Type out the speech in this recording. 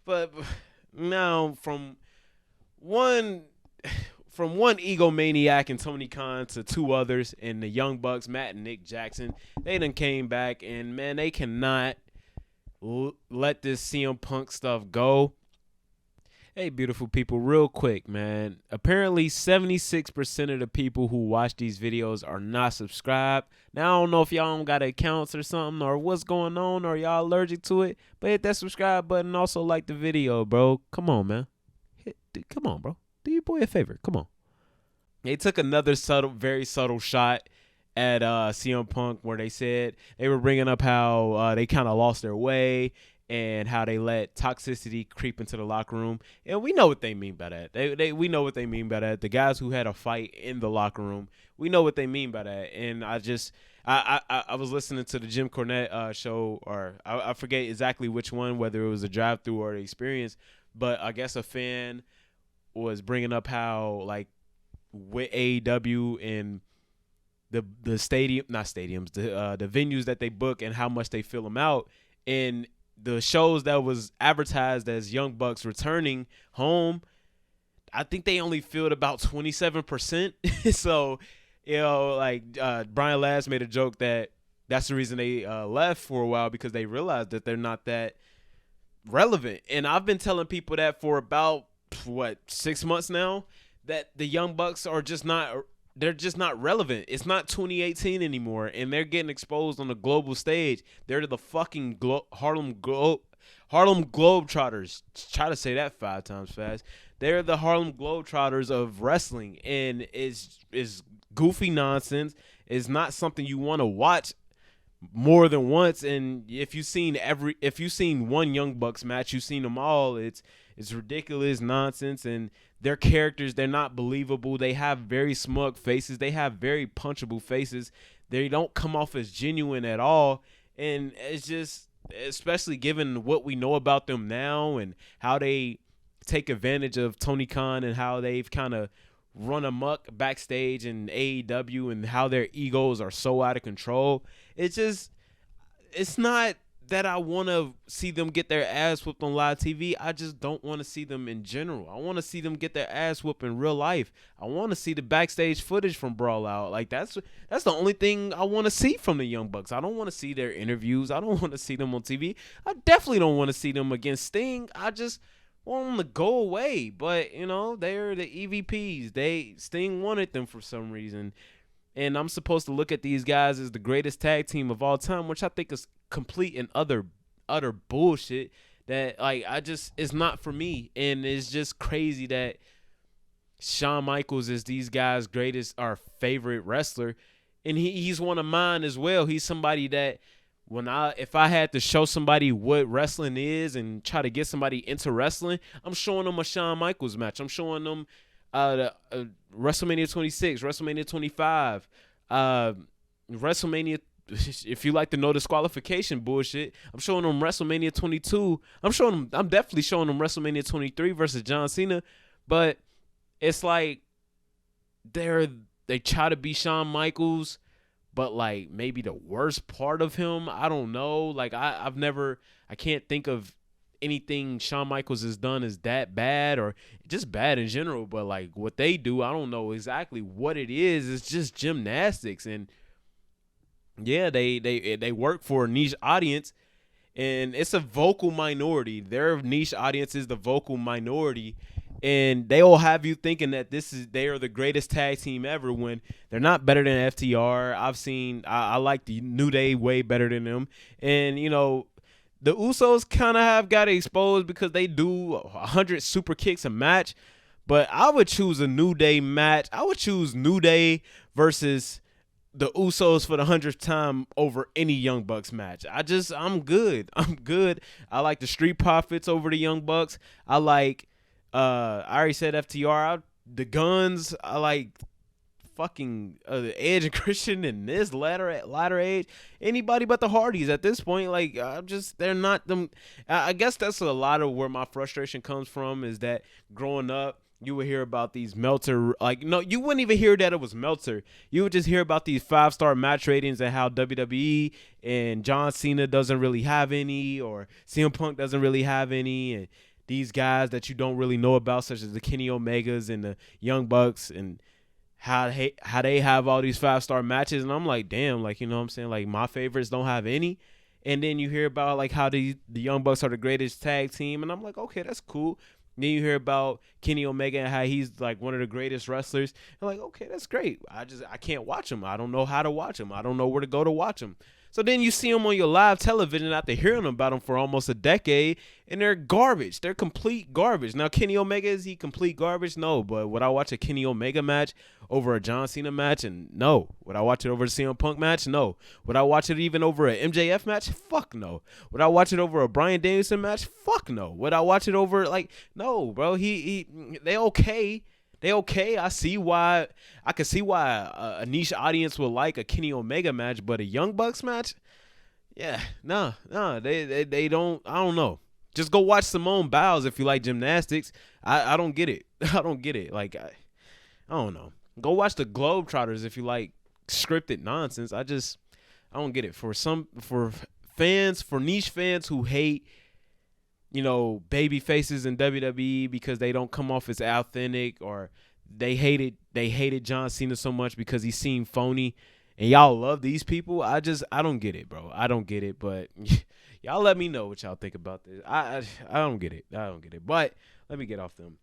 But now one from one egomaniac and Tony Khan to two others and the Young Bucks, Matt and Nick Jackson, they done came back and man, they cannot let this CM Punk stuff go. Hey, beautiful people, real quick, man. Apparently, 76% of the people who watch these videos are not subscribed. Now, I don't know if y'all don't got accounts or something or what's going on or y'all allergic to it, but hit that subscribe button. Also, like the video, bro. Come on, man. Come on, bro. Do your boy a favor. Come on. They took another very subtle shot at CM Punk where they said they were bringing up how they kind of lost their way and how they let toxicity creep into the locker room. And we know what they mean by that. We know what they mean by that. The guys who had a fight in the locker room, we know what they mean by that. And I was listening to the Jim Cornette show, or I forget exactly which one, whether it was a drive-through or the experience, but I guess a fan was bringing up how, like, with AEW and the stadium, not stadiums, the venues that they book and how much they fill them out, and the shows that was advertised as Young Bucks returning home, I think they only filled about 27%. So, like Brian Last made a joke that that's the reason they left for a while, because they realized that they're not that relevant. And I've been telling people that for about 6 months now, that the Young Bucks are just not. They're just not relevant. It's not 2018 anymore, and they're getting exposed on the global stage. They're the fucking Harlem Globetrotters. Try to say that 5 times fast. They're the Harlem Globetrotters of wrestling, and it's goofy nonsense. It's not something you want to watch more than once. And if you've seen one Young Bucks match, you've seen them all. It's ridiculous nonsense, and their characters, they're not believable. They have very smug faces. They have very punchable faces. They don't come off as genuine at all. And it's just, especially given what we know about them now and how they take advantage of Tony Khan and how they've kind of run amok backstage in AEW and how their egos are so out of control. It's not that I want to see them get their ass whooped on live TV. I just don't want to see them in general. I want to see them get their ass whooped in real life. I want to see the backstage footage from Brawl Out. Like, that's the only thing I want to see from the Young Bucks. I don't want to see their interviews. I don't want to see them on TV. I definitely don't want to see them against Sting. I just want them to go away. But, they're the EVPs. Sting wanted them for some reason. And I'm supposed to look at these guys as the greatest tag team of all time, which I think is complete and utter bullshit. That, like, it's not for me. And it's just crazy that Shawn Michaels is these guys' our favorite wrestler, and he's one of mine as well. He's somebody that if I had to show somebody what wrestling is and try to get somebody into wrestling, I'm showing them a Shawn Michaels match. I'm showing them WrestleMania 26, WrestleMania 25, WrestleMania. If you like to know disqualification bullshit, I'm showing them WrestleMania 22. I'm definitely showing them WrestleMania 23 versus John Cena. But it's like they try to be Shawn Michaels, but like maybe the worst part of him. I don't know. Like I can't think of anything Shawn Michaels has done is that bad or just bad in general. But like what they do, I don't know exactly what it is. It's just gymnastics. And yeah, they work for a niche audience, and it's a vocal minority. Their niche audience is the vocal minority, and they will have you thinking that they are the greatest tag team ever when they're not better than FTR. I like the New Day way better than them, and the Usos kind of have got exposed because they do 100 super kicks a match, but I would choose a New Day match. I would choose New Day versus the Usos for the 100th time over any Young Bucks match. I'm good. I like the Street Profits over the Young Bucks. I like, I already said FTR. The Guns. I like fucking Edge and Christian in this latter age. Anybody but the Hardys at this point. Like, they're not them. I guess that's a lot of where my frustration comes from, is that growing up, you would hear about these Meltzer, you wouldn't even hear that it was Meltzer. You would just hear about these 5-star match ratings and how WWE and John Cena doesn't really have any, or CM Punk doesn't really have any, and these guys that you don't really know about, such as the Kenny Omegas and the Young Bucks, and how they have all these 5-star matches, and I'm like, damn, like, you know what I'm saying, like my favorites don't have any. And then you hear about like how the Young Bucks are the greatest tag team, and I'm like, okay, that's cool. Then you hear about Kenny Omega and how he's like one of the greatest wrestlers. I'm like, okay, that's great. I can't watch him. I don't know how to watch him. I don't know where to go to watch him. So then you see them on your live television after hearing about them for almost a decade, and they're garbage. They're complete garbage. Now, Kenny Omega, is he complete garbage? No. But would I watch a Kenny Omega match over a John Cena match? And no. Would I watch it over a CM Punk match? No. Would I watch it even over a MJF match? Fuck no. Would I watch it over a Bryan Danielson match? Fuck no. Would I watch it over, like, no, bro. They okay. They okay. I can see why a niche audience would like a Kenny Omega match, but a Young Bucks match, yeah, no, they don't. I don't know. Just go watch Simone Biles if you like gymnastics. I don't get it. I don't get it. Like I don't know. Go watch the Globetrotters if you like scripted nonsense. I don't get it. For niche fans who hate, you know, baby faces in WWE because they don't come off as authentic, or they hated John Cena so much because he seemed phony, and y'all love these people. I don't get it, bro. I don't get it, but y'all let me know what y'all think about this. I don't get it. I don't get it. But let me get off them.